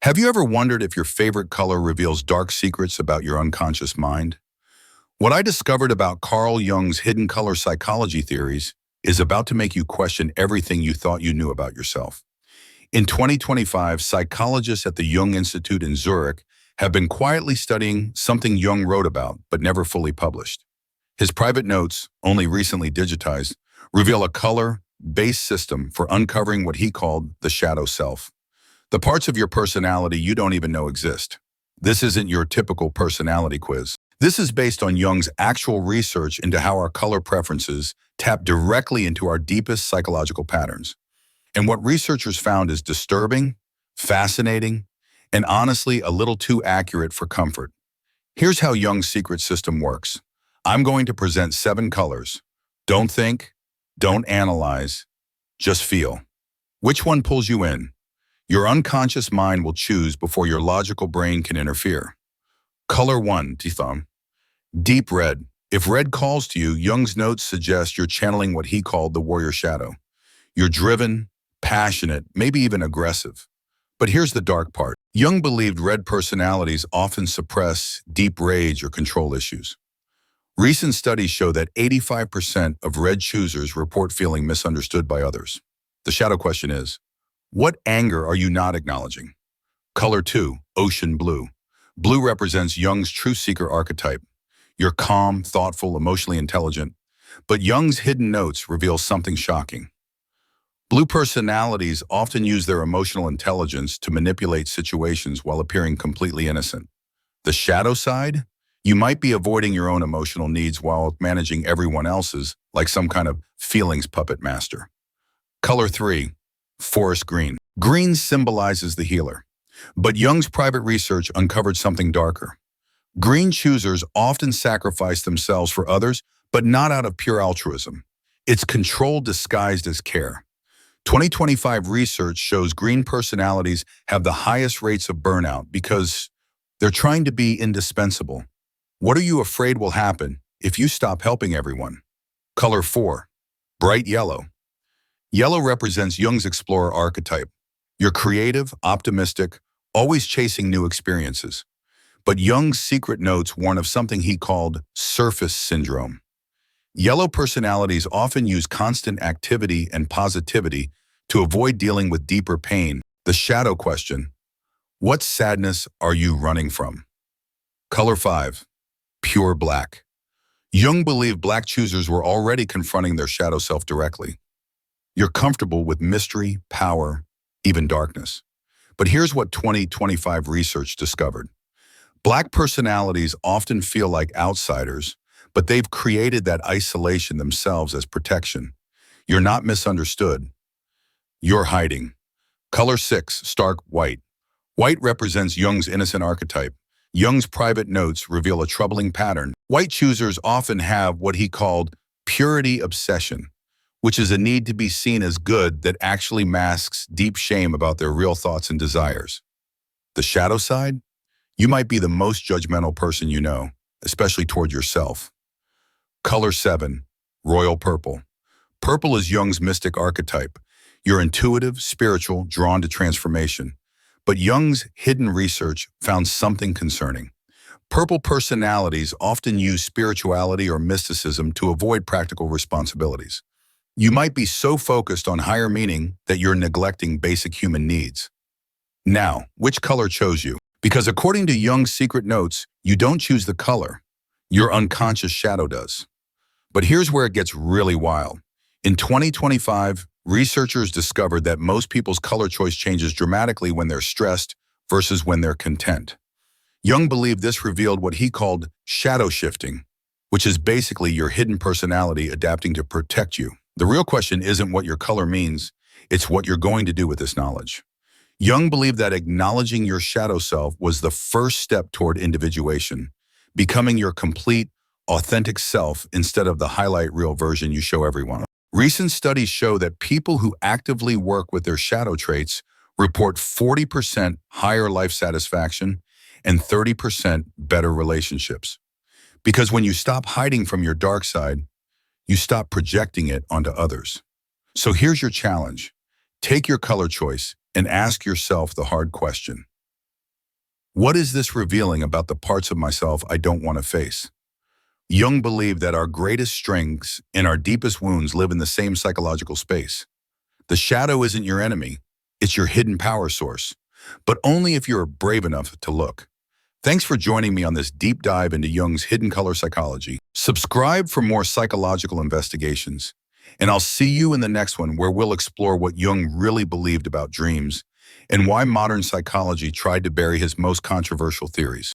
Have you ever wondered if your favorite color reveals dark secrets about your unconscious mind? What I discovered about Carl Jung's hidden color psychology theories is about to make you question everything you thought you knew about yourself. In 2025, psychologists at the Jung Institute in Zurich have been quietly studying something Jung wrote about but never fully published. His private notes, only recently digitized, reveal a color-based system for uncovering what he called the shadow self. The parts of your personality you don't even know exist. This isn't your typical personality quiz. This is based on Jung's actual research into how our color preferences tap directly into our deepest psychological patterns. And what researchers found is disturbing, fascinating, and honestly a little too accurate for comfort. Here's how Jung's secret system works. I'm going to present 7 colors. Don't think, don't analyze, just feel. Which one pulls you in? Your unconscious mind will choose before your logical brain can interfere. Color 1, Titham. Deep red. If red calls to you, Jung's notes suggest you're channeling what he called the warrior shadow. You're driven, passionate, maybe even aggressive. But here's the dark part. Jung believed red personalities often suppress deep rage or control issues. Recent studies show that 85% of red choosers report feeling misunderstood by others. The shadow question is, what anger are you not acknowledging? Color 2, ocean blue. Blue represents Jung's truth seeker archetype. You're calm, thoughtful, emotionally intelligent. But Jung's hidden notes reveal something shocking. Blue personalities often use their emotional intelligence to manipulate situations while appearing completely innocent. The shadow side? You might be avoiding your own emotional needs while managing everyone else's, like some kind of feelings puppet master. Color 3, forest green. Green symbolizes the healer. But Jung's private research uncovered something darker. Green choosers often sacrifice themselves for others, but not out of pure altruism. It's control disguised as care. 2025 research shows green personalities have the highest rates of burnout because they're trying to be indispensable. What are you afraid will happen if you stop helping everyone? Color 4, bright yellow. Yellow represents Jung's explorer archetype. You're creative, optimistic, always chasing new experiences. But Jung's secret notes warn of something he called surface syndrome. Yellow personalities often use constant activity and positivity to avoid dealing with deeper pain. The shadow question, what sadness are you running from? Color 5, pure black. Jung believed black choosers were already confronting their shadow self directly. You're comfortable with mystery, power, even darkness. But here's what 2025 research discovered. Black personalities often feel like outsiders, but they've created that isolation themselves as protection. You're not misunderstood. You're hiding. Color 6, stark white. White represents Jung's innocent archetype. Jung's private notes reveal a troubling pattern. White choosers often have what he called purity obsession, which is a need to be seen as good that actually masks deep shame about their real thoughts and desires. The shadow side? You might be the most judgmental person you know, especially toward yourself. Color 7, royal purple. Purple is Jung's mystic archetype. You're intuitive, spiritual, drawn to transformation. But Jung's hidden research found something concerning. Purple personalities often use spirituality or mysticism to avoid practical responsibilities. You might be so focused on higher meaning that you're neglecting basic human needs. Now, which color chose you? Because according to Jung's secret notes, you don't choose the color. Your unconscious shadow does. But here's where it gets really wild. In 2025, researchers discovered that most people's color choice changes dramatically when they're stressed versus when they're content. Jung believed this revealed what he called shadow shifting, which is basically your hidden personality adapting to protect you. The real question isn't what your color means, it's what you're going to do with this knowledge. Jung believed that acknowledging your shadow self was the first step toward individuation, becoming your complete, authentic self instead of the highlight reel version you show everyone. Recent studies show that people who actively work with their shadow traits report 40% higher life satisfaction and 30% better relationships. Because when you stop hiding from your dark side, you stop projecting it onto others. So here's your challenge. Take your color choice and ask yourself the hard question. What is this revealing about the parts of myself I don't want to face? Jung believed that our greatest strengths and our deepest wounds live in the same psychological space. The shadow isn't your enemy, it's your hidden power source, but only if you're brave enough to look. Thanks for joining me on this deep dive into Jung's hidden color psychology. Subscribe for more psychological investigations, and I'll see you in the next one where we'll explore what Jung really believed about dreams and why modern psychology tried to bury his most controversial theories.